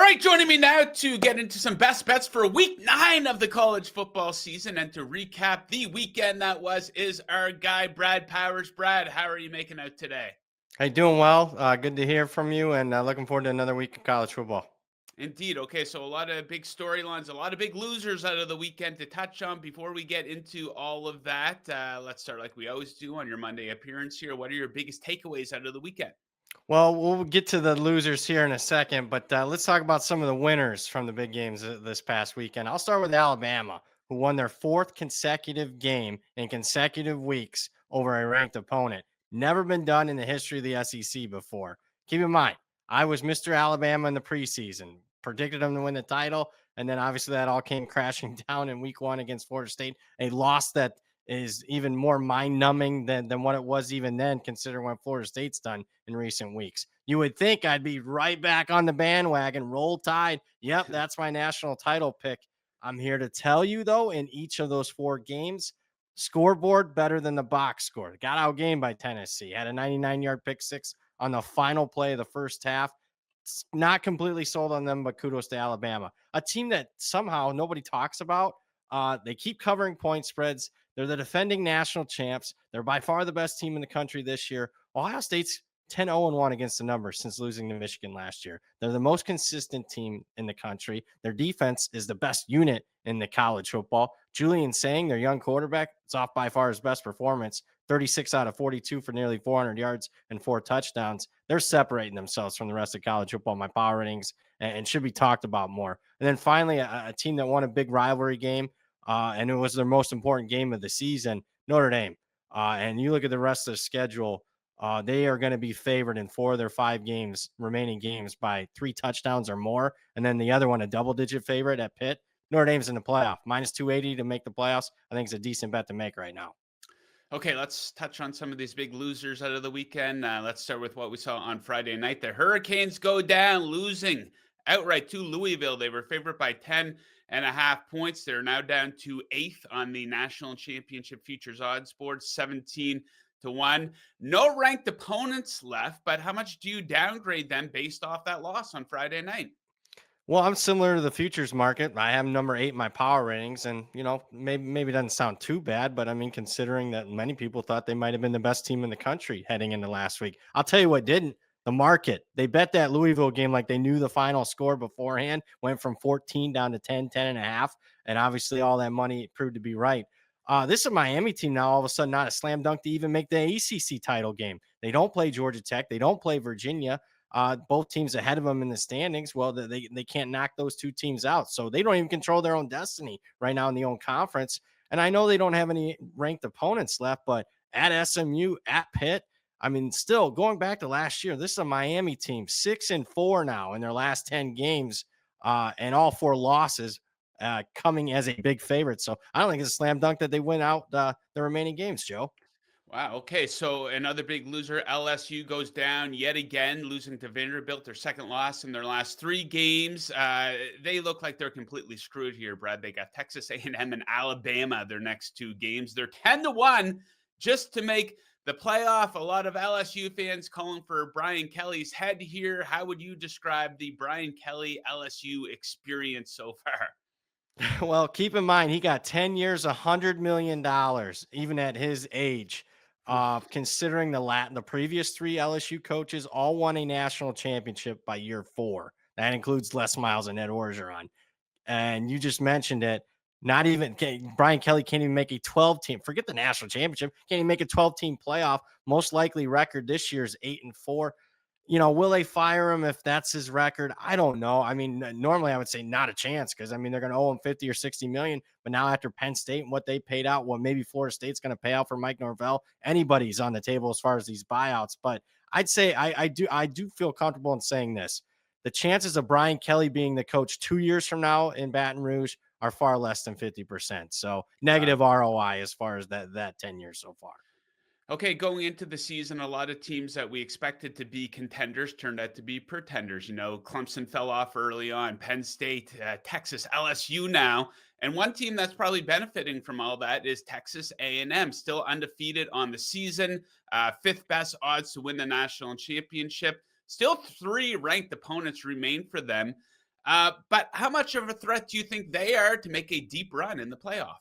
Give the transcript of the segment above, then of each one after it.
right, joining me now to get into some best bets for week 9 of the college football season and to recap the weekend that was is our guy, Brad Powers. Brad, how are you making out today? Hey, doing well. Good to hear from you, and looking forward to another week of college football. Indeed. Okay, so a lot of big storylines, a lot of big losers out of the weekend to touch on. Before we get into all of that, let's start like we always do on your Monday appearance here. What are your biggest takeaways out of the weekend? Well, we'll get to the losers here in a second, but let's talk about some of the winners from the big games this past weekend. I'll start with Alabama, who won their fourth consecutive game in consecutive weeks over a ranked opponent. Never been done in the history of the SEC before. Keep in mind, I was Mr. Alabama in the preseason, predicted them to win the title, and then obviously that all came crashing down in week 1 against Florida State, a loss that is even more mind-numbing than what it was even then, considering what Florida State's done in recent weeks. You would think I'd be right back on the bandwagon, roll tide. Yep, that's my national title pick. I'm here to tell you, though, in each of those 4 games, scoreboard better than the box score. Got outgained by Tennessee. Had a 99-yard pick six on the final play of the first half. Not completely sold on them, but kudos to Alabama, a team that somehow nobody talks about. They keep covering point spreads. They're the defending national champs. They're by far the best team in the country this year. Ohio State's 10-0-1 against the numbers since losing to Michigan last year. They're the most consistent team in the country. Their defense is the best unit in the college football. Julian Sang, their young quarterback, it's off by far his best performance. 36 out of 42 for nearly 400 yards and 4 touchdowns. They're separating themselves from the rest of college football, my power ratings, and should be talked about more. And then finally, a team that won a big rivalry game, and it was their most important game of the season, Notre Dame. And you look at the rest of the schedule, they are going to be favored in 4 of their 5 remaining games by 3 touchdowns or more. And then the other one, a double-digit favorite at Pitt. Notre Dame's in the playoff, minus 280 to make the playoffs. I think it's a decent bet to make right now. Okay, let's touch on some of these big losers out of the weekend. Let's start with what we saw on Friday night. The Hurricanes go down, losing outright to Louisville. They were favored by 10.5 points. They're now down to 8th on the national championship futures odds board, 17-1. No ranked opponents left, but how much do you downgrade them based off that loss on Friday night? Well, I'm similar to the futures market. I have number 8 in my power ratings, and maybe it doesn't sound too bad, but I mean, considering that many people thought they might have been the best team in the country heading into last week. I'll tell you what didn't. The market. They bet that Louisville game like they knew the final score beforehand, went from 14 down to 10.5, and obviously all that money proved to be right. This is a Miami team now, all of a sudden, not a slam dunk to even make the ACC title game. They don't play Georgia Tech. They don't play Virginia. Both teams ahead of them in the standings. Well, they can't knock those 2 teams out. So they don't even control their own destiny right now in the own conference. And I know they don't have any ranked opponents left, but at SMU, at Pitt, I mean, still going back to last year, this is a Miami team, 6-4 now in their last 10 games, and all 4 losses coming as a big favorite. So I don't think it's a slam dunk that they win out the remaining games, Joe. Wow. Okay. So another big loser, LSU goes down yet again, losing to Vanderbilt, their second loss in their last 3 games. They look like they're completely screwed here, Brad. They got Texas A&M and Alabama their next 2 games. They're 10-1 just to make the playoff. A lot of LSU fans calling for Brian Kelly's head here. How would you describe the Brian Kelly LSU experience so far? Well, keep in mind he got 10 years, $100 million, even at his age. Considering the previous 3 LSU coaches all won a national championship by year 4. That includes Les Miles and Ed Orgeron. And you just mentioned it. Not even Brian Kelly can't even make a 12-team. Forget the national championship. Can't even make a 12-team playoff. Most likely record this year is 8-4. Will they fire him if that's his record? I don't know. I mean, normally I would say not a chance because, I mean, they're going to owe him 50 or 60 million. But now after Penn State and what they paid out, what maybe Florida State's going to pay out for Mike Norvell, anybody's on the table as far as these buyouts. But I'd say I do feel comfortable in saying this. The chances of Brian Kelly being the coach 2 years from now in Baton Rouge are far less than 50%. So negative ROI as far as that 10 years so far. Okay, going into the season, a lot of teams that we expected to be contenders turned out to be pretenders. Clemson fell off early on, Penn State, Texas, LSU now. And one team that's probably benefiting from all that is Texas A&M, still undefeated on the season, 5th best odds to win the national championship. Still 3 ranked opponents remain for them. But how much of a threat do you think they are to make a deep run in the playoff?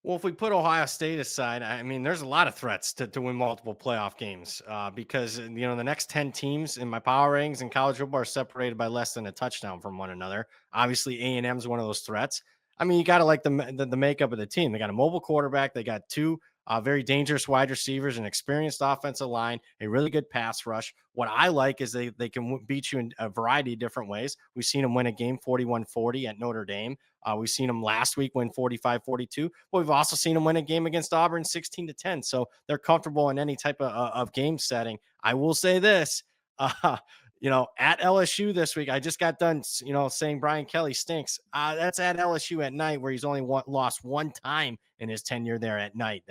Well, if we put Ohio State aside, I mean, there's a lot of threats to win multiple playoff games because the next 10 teams in my power ratings in college football are separated by less than a touchdown from one another. Obviously, A&M is one of those threats. I mean, you got to like the makeup of the team. They got a mobile quarterback. They got two very dangerous wide receivers, an experienced offensive line, a really good pass rush. What I like is they can beat you in a variety of different ways. We've seen them win a game 41-40 at Notre Dame. We've seen them last week win 45-42, but we've also seen them win a game against Auburn 16-10. So they're comfortable in any type of game setting. I will say this, uh, at LSU this week, I just got done, saying Brian Kelly stinks. That's at LSU at night, where he's only lost one time in his tenure there at night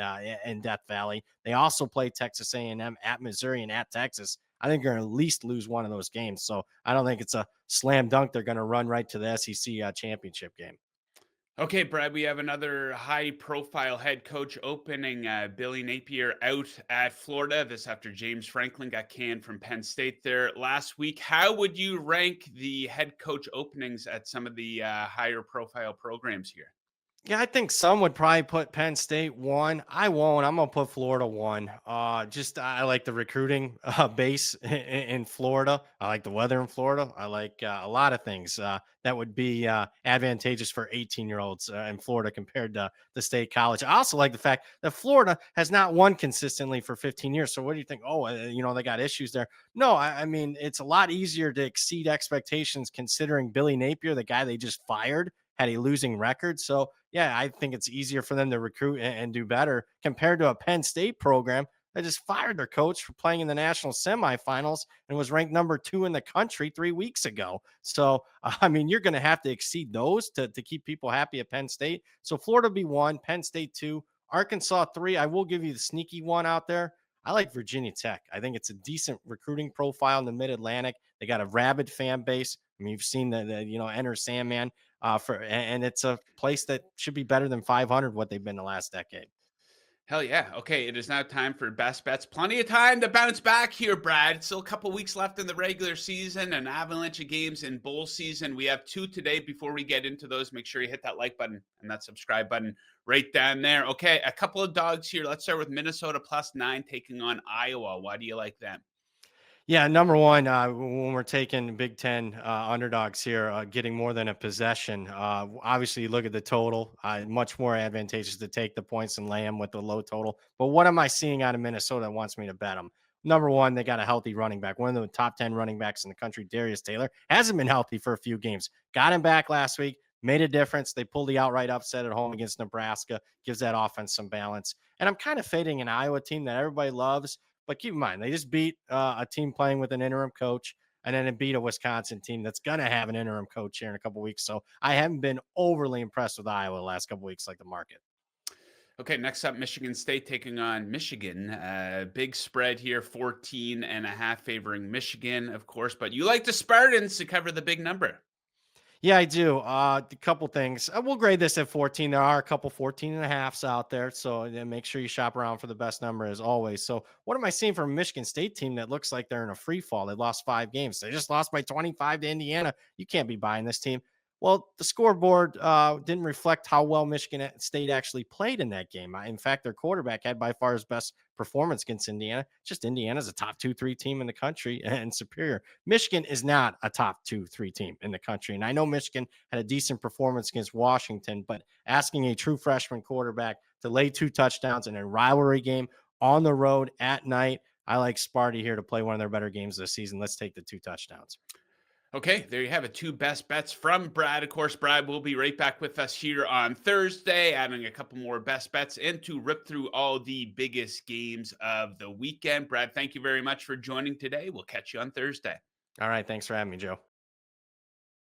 in Death Valley. They also play Texas A&M at Missouri and at Texas. I think they're going to at least lose one of those games. So I don't think it's a slam dunk. They're going to run right to the SEC championship game. Okay, Brad, we have another high profile head coach opening. Billy Napier out at Florida. This after James Franklin got canned from Penn State there last week. How would you rank the head coach openings at some of the higher profile programs here? Yeah, I think some would probably put Penn State one. I won't. I'm gonna put Florida one. Just I like the recruiting base in Florida. I like the weather in Florida. I like a lot of things that would be advantageous for 18-year-olds in Florida compared to the state college. I also like the fact that Florida has not won consistently for 15 years. So what do you think? Oh, they got issues there. No, I mean it's a lot easier to exceed expectations considering Billy Napier, the guy they just fired, had a losing record. So yeah, I think it's easier for them to recruit and do better compared to a Penn State program that just fired their coach for playing in the national semifinals and was ranked number 2 in the country 3 weeks ago. So, I mean, you're going to have to exceed those to keep people happy at Penn State. So, Florida be 1, Penn State 2, Arkansas 3. I will give you the sneaky one out there. I like Virginia Tech. I think it's a decent recruiting profile in the Mid Atlantic. They got a rabid fan base. I mean, you've seen the Enter Sandman and it's a place that should be better than 500 what they've been the last decade. Hell yeah. Okay, it is now time for best bets. Plenty of time to bounce back here, Brad. Still a couple weeks left in the regular season, an avalanche of games in bowl season. We have 2 today. Before we get into those, make sure you hit that like button and that subscribe button right down there. Okay, a couple of dogs here. Let's start with Minnesota +9 taking on Iowa. Why do you like them? Yeah, number one, when we're taking Big Ten underdogs here, getting more than a possession. Obviously, you look at the total. Much more advantageous to take the points and lay them with the low total. But what am I seeing out of Minnesota that wants me to bet them? Number one, they got a healthy running back. One of the top 10 running backs in the country, Darius Taylor, hasn't been healthy for a few games. Got him back last week, made a difference. They pulled the outright upset at home against Nebraska, gives that offense some balance. And I'm kind of fading an Iowa team that everybody loves. But keep in mind, they just beat a team playing with an interim coach, and then it beat a Wisconsin team that's going to have an interim coach here in a couple weeks. So I haven't been overly impressed with Iowa the last couple weeks, like the market. Okay, next up, Michigan State taking on Michigan. Big spread here, 14.5 favoring Michigan, of course. But you like the Spartans to cover the big number. Yeah, I do. A couple things. We'll grade this at 14. There are a couple 14 and a halves out there. So make sure you shop around for the best number as always. So what am I seeing from a Michigan State team that looks like they're in a free fall? They lost 5 games. They just lost by 25 to Indiana. You can't be buying this team. Well, the scoreboard didn't reflect how well Michigan State actually played in that game. In fact, their quarterback had by far his best performance against Indiana. Just Indiana's a top 2, 3 team in the country and superior. Michigan is not a top 2, 3 team in the country. And I know Michigan had a decent performance against Washington, but asking a true freshman quarterback to lay 2 touchdowns in a rivalry game on the road at night, I like Sparty here to play one of their better games this season. Let's take the 2 touchdowns. Okay, there you have it. 2 best bets from Brad. Of course, Brad will be right back with us here on Thursday, adding a couple more best bets and to rip through all the biggest games of the weekend. Brad, thank you very much for joining today. We'll catch you on Thursday. All right. Thanks for having me, Joe.